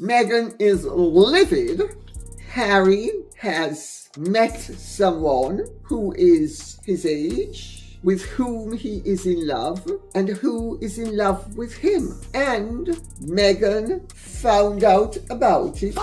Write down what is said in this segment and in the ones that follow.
Meghan is livid. Harry has met someone who is his age, with whom he is in love, and who is in love with him. And Meghan found out about it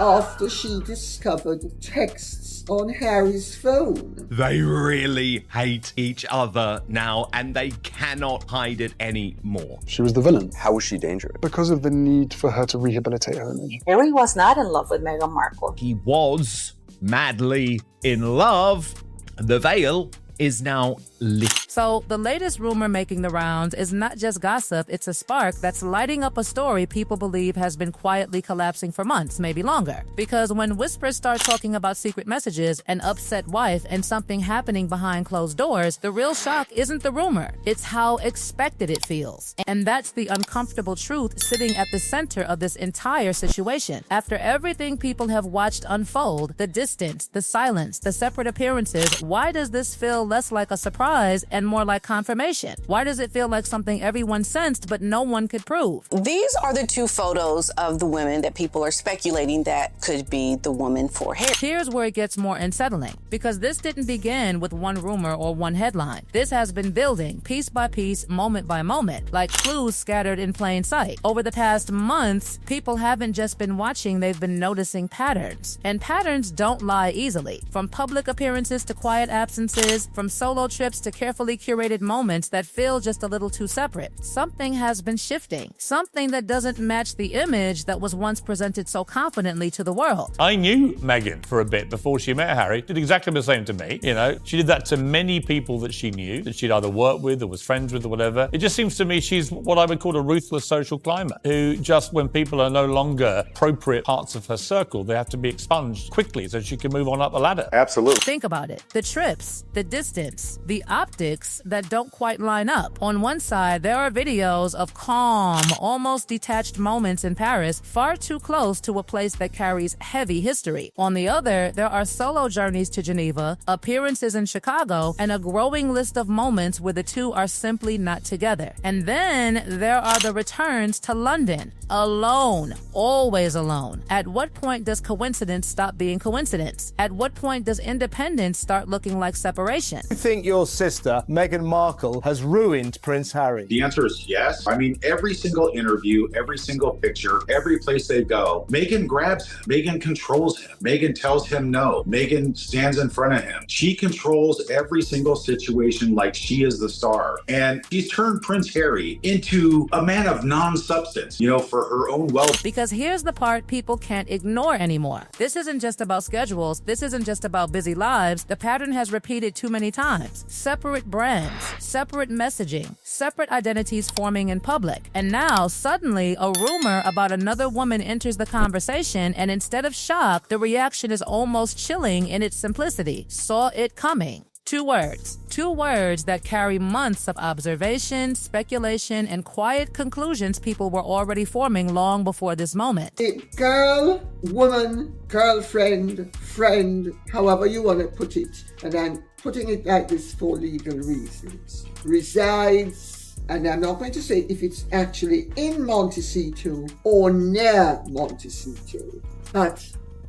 after she discovered texts on Harry's phone. They really hate each other now, and they cannot hide it anymore. She was the villain. How was she dangerous? Because of the need for her to rehabilitate her image. Harry was not in love with Meghan Markle. He was madly in love. The veil is now lit. So the latest rumor making the rounds is not just gossip, it's a spark that's lighting up a story people believe has been quietly collapsing for months, maybe longer. Because when whispers start talking about secret messages, an upset wife, and something happening behind closed doors, the real shock isn't the rumor, it's how expected it feels. And that's the uncomfortable truth sitting at the center of this entire situation. After everything people have watched unfold, the distance, the silence, the separate appearances, why does this feel less like a surprise and more like confirmation? Why does it feel like something everyone sensed but no one could prove? These are the two photos of the women that people are speculating that could be the woman for Harry. Here's where it gets more unsettling, because this didn't begin with one rumor or one headline. This has been building piece by piece, moment by moment, like clues scattered in plain sight. Over the past months, people haven't just been watching, they've been noticing patterns. And patterns don't lie easily. From public appearances to quiet absences, from solo trips to carefully curated moments that feel just a little too separate. Something has been shifting. Something that doesn't match the image that was once presented so confidently to the world. I knew Meghan for a bit before she met Harry. Did exactly the same to me. You know, she did that to many people that she knew, that she'd either worked with or was friends with or whatever. It just seems to me she's what I would call a ruthless social climber, who just when people are no longer appropriate parts of her circle, they have to be expunged quickly so she can move on up the ladder. Absolutely. Think about it. The trips, the distance, the optics that don't quite line up. On one side, there are videos of calm, almost detached moments in Paris, far too close to a place that carries heavy history. On the other, there are solo journeys to Geneva, appearances in Chicago, and a growing list of moments where the two are simply not together. And then there are the returns to London. Alone. Always alone. At what point does coincidence stop being coincidence? At what point does independence start looking like separation? I think your sister, Meghan Markle, has ruined Prince Harry. The answer is yes. I mean, every single interview, every single picture, every place they go, Meghan grabs him. Meghan controls him. Meghan tells him no. Meghan stands in front of him. She controls every single situation like she is the star. And she's turned Prince Harry into a man of non-substance, you know, for her own wealth. Because here's the part people can't ignore anymore. This isn't just about schedules. This isn't just about busy lives. The pattern has repeated too many times. Separate brands, separate messaging, separate identities forming in public. And now, suddenly, a rumor about another woman enters the conversation, and instead of shock, the reaction is almost chilling in its simplicity. Saw it coming. Two words that carry months of observation, speculation, and quiet conclusions people were already forming long before this moment. A girl, woman, girlfriend, friend, however you want to put it, and I'm putting it like this for legal reasons, resides, and I'm not going to say if it's actually in Montecito or near Montecito, but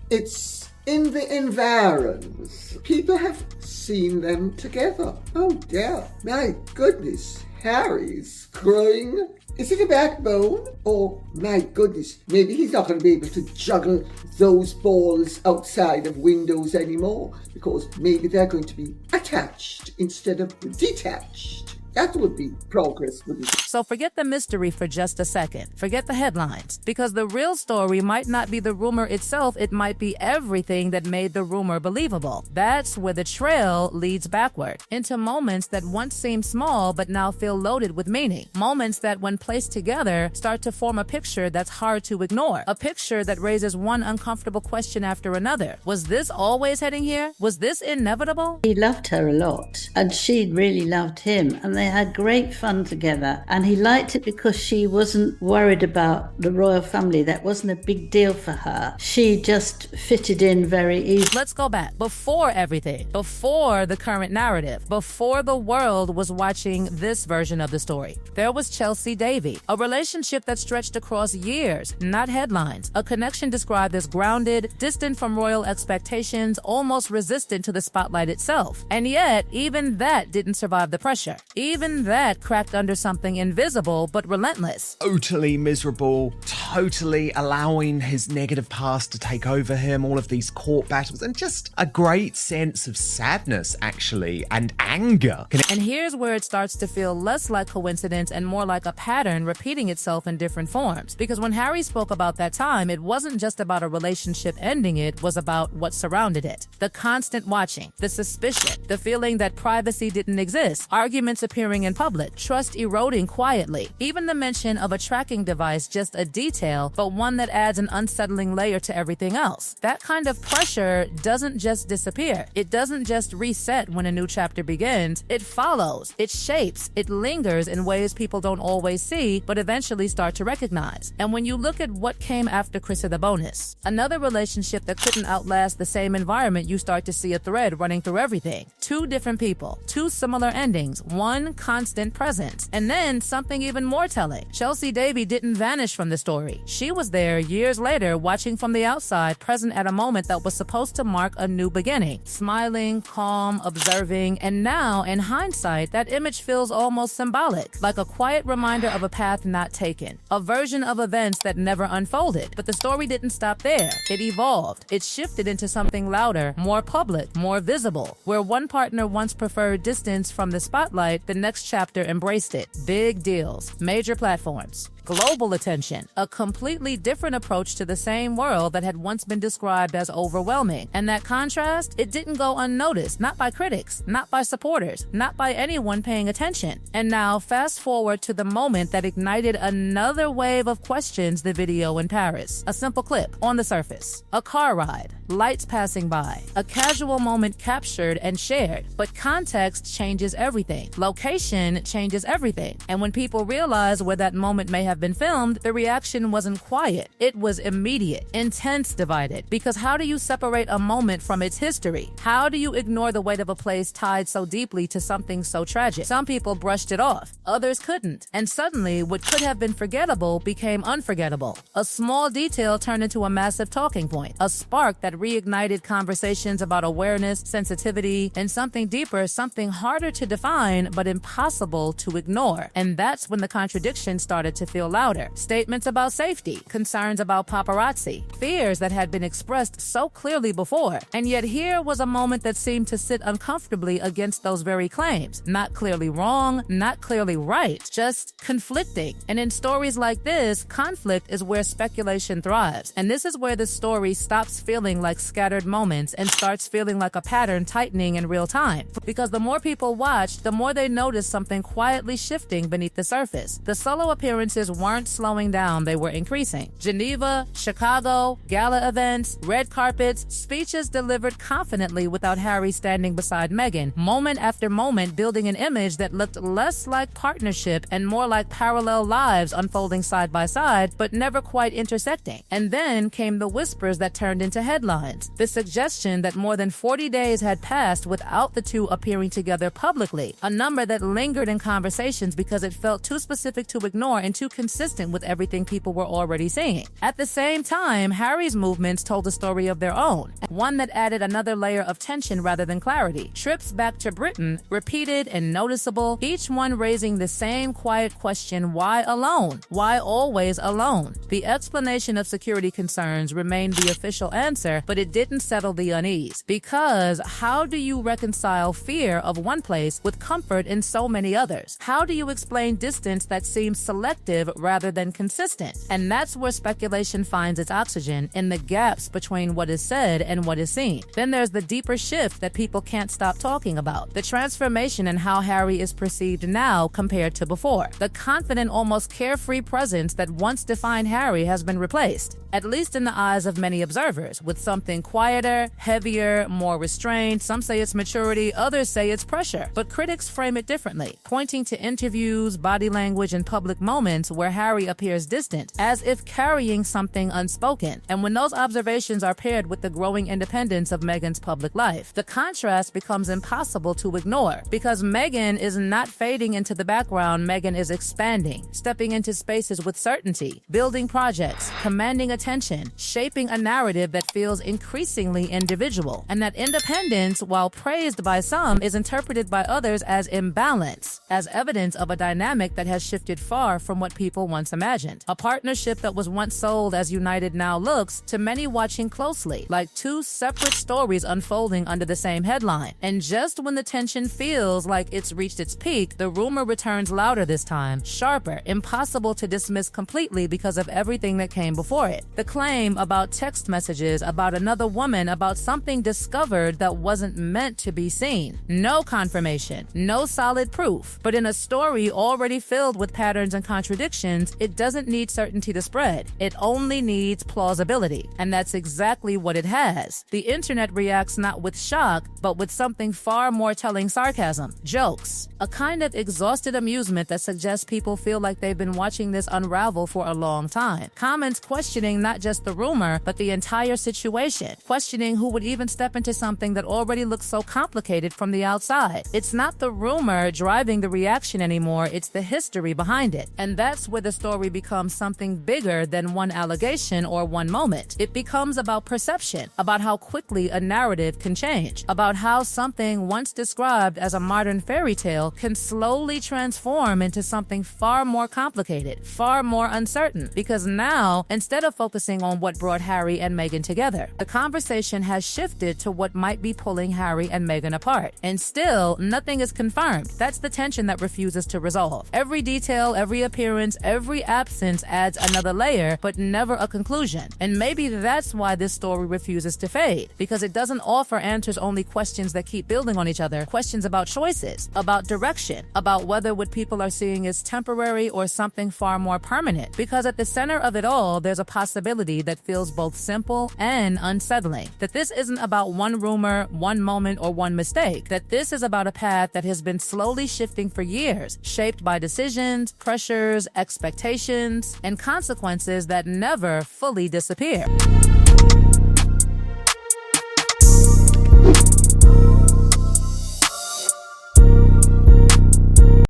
it's in the environs. People have seen them together. Oh dear, my goodness, Harry's growing. Is it a backbone? Or, my goodness, maybe he's not going to be able to juggle those balls outside of windows anymore, because maybe they're going to be attached instead of detached. That would be progress, wouldn't it? So forget the mystery for just a second. Forget the headlines. Because the real story might not be the rumor itself, it might be everything that made the rumor believable. That's where the trail leads backward, into moments that once seemed small but now feel loaded with meaning. Moments that, when placed together, start to form a picture that's hard to ignore. A picture that raises one uncomfortable question after another. Was this always heading here? Was this inevitable? He loved her a lot, and she really loved him, and they They had great fun together, and he liked it because she wasn't worried about the royal family. That wasn't a big deal for her. She just fitted in very easily. Let's go back. Before everything, before the current narrative, before the world was watching this version of the story, there was Chelsy Davy, a relationship that stretched across years, not headlines, a connection described as grounded, distant from royal expectations, almost resistant to the spotlight itself. And yet, even that didn't survive the pressure. Even that cracked under something invisible but relentless. Totally miserable, totally allowing his negative past to take over him, all of these court battles, and just a great sense of sadness, actually, and anger. And here's where it starts to feel less like coincidence and more like a pattern repeating itself in different forms. Because when Harry spoke about that time, it wasn't just about a relationship ending, it was about what surrounded it. The constant watching, the suspicion, the feeling that privacy didn't exist, arguments appearing in public, trust eroding quietly. Even the mention of a tracking device, just a detail, but one that adds an unsettling layer to everything else. That kind of pressure doesn't just disappear. It doesn't just reset when a new chapter begins. It follows, it shapes, it lingers in ways people don't always see, but eventually start to recognize. And when you look at what came after Cressida Bonas, another relationship that couldn't outlast the same environment, you start to see a thread running through everything. Two different people, two similar endings, one constant presence. And then something even more telling. Chelsy Davy didn't vanish from the story. She was there years later, watching from the outside, present at a moment that was supposed to mark a new beginning. Smiling, calm, observing, and now, in hindsight, that image feels almost symbolic, like a quiet reminder of a path not taken, a version of events that never unfolded. But the story didn't stop there. It evolved. It shifted into something louder, more public, more visible. Where one partner once preferred distance from the spotlight, the next chapter embraced it. Big deals, major platforms, global attention, a completely different approach to the same world that had once been described as overwhelming. And that contrast, it didn't go unnoticed, not by critics, not by supporters, not by anyone paying attention. And now, fast forward to the moment that ignited another wave of questions, the video in Paris. A simple clip on the surface, a car ride, lights passing by, a casual moment captured and shared. But context changes everything. Location changes everything. And when people realize where that moment may have been filmed, the reaction wasn't quiet. It was immediate, intense, divided. Because how do you separate a moment from its history? How do you ignore the weight of a place tied so deeply to something so tragic? Some people brushed it off, others couldn't. And suddenly, what could have been forgettable became unforgettable. A small detail turned into a massive talking point, a spark that reignited conversations about awareness, sensitivity, and something deeper, something harder to define, but impossible to ignore. And that's when the contradictions started to feel louder. Statements about safety, concerns about paparazzi, fears that had been expressed so clearly before. And yet here was a moment that seemed to sit uncomfortably against those very claims. Not clearly wrong, not clearly right, just conflicting. And in stories like this, conflict is where speculation thrives. And this is where the story stops feeling like scattered moments and starts feeling like a pattern tightening in real time. Because the more people watched, the more they noticed something quietly shifting beneath the surface. The solo appearances weren't slowing down, they were increasing. Geneva, Chicago, gala events, red carpets, speeches delivered confidently without Harry standing beside Meghan, moment after moment building an image that looked less like partnership and more like parallel lives unfolding side by side, but never quite intersecting. And then came the whispers that turned into headlines. The suggestion that more than 40 days had passed without the two appearing together publicly, a number that lingered in conversations because it felt too specific to ignore and too consistent with everything people were already seeing. At the same time, Harry's movements told a story of their own, one that added another layer of tension rather than clarity. Trips back to Britain, repeated and noticeable, each one raising the same quiet question, why alone? Why always alone? The explanation of security concerns remained the official answer, but it didn't settle the unease. Because how do you reconcile fear of one place with comfort in so many others? How do you explain distance that seems selective rather than consistent? And that's where speculation finds its oxygen, in the gaps between what is said and what is seen. Then there's the deeper shift that people can't stop talking about. The transformation in how Harry is perceived now compared to before. The confident, almost carefree presence that once defined Harry has been replaced, at least in the eyes of many observers, with something quieter, heavier, more restrained. Some say it's maturity, others say it's pressure. But critics frame it differently. differently, pointing to interviews, body language, and public moments where Harry appears distant, as if carrying something unspoken. And when those observations are paired with the growing independence of Meghan's public life, the contrast becomes impossible to ignore, because Meghan is not fading into the background. Meghan is expanding, stepping into spaces with certainty, building projects, commanding attention, shaping a narrative that feels increasingly individual. And that independence, while praised by some, is interpreted by others as imbalance, as evidence of a dynamic that has shifted far from what people once imagined. A partnership that was once sold as united now looks, to many watching closely, like two separate stories unfolding under the same headline. And just when the tension feels like it's reached its peak, the rumor returns louder this time, sharper, impossible to dismiss completely because of everything that came before it. The claim about text messages, about another woman, about something discovered that wasn't meant to be seen. No confirmation, no solid proof. But in a story already filled with patterns and contradictions, it doesn't need certainty to spread. It only needs plausibility. And that's exactly what it has. The internet reacts not with shock, but with something far more telling: sarcasm, jokes, a kind of exhausted amusement that suggests people feel like they've been watching this unravel for a long time. Comments questioning not just the rumor, but the entire situation, questioning who would even step into something that already looks so complicated from the outside. It's not the rumor driving the reaction anymore, it's the history behind it. And that's where the story becomes something bigger than one allegation or one moment. It becomes about perception, about how quickly a narrative can change, about how something once described as a modern fairy tale can slowly transform into something far more complicated, far more uncertain. Because now, instead of focusing on what brought Harry and Meghan together, the conversation has shifted to what might be pulling Harry and Meghan apart. And still, nothing is confirmed. That's the tension that refuses to resolve. Every detail, every appearance, every absence adds another layer, but never a conclusion. And maybe that's why this story refuses to fade, because it doesn't offer answers, only questions that keep building on each other, questions about choices, about direction, about whether what people are seeing is temporary or something far more permanent. Because at the center of it all, there's a possibility that feels both simple and unsettling. That this isn't about one rumor, one moment, or one mistake. That this is about a path that has been slowly shifting for years, shaped by decisions, pressures, expectations, and consequences that never fully disappear.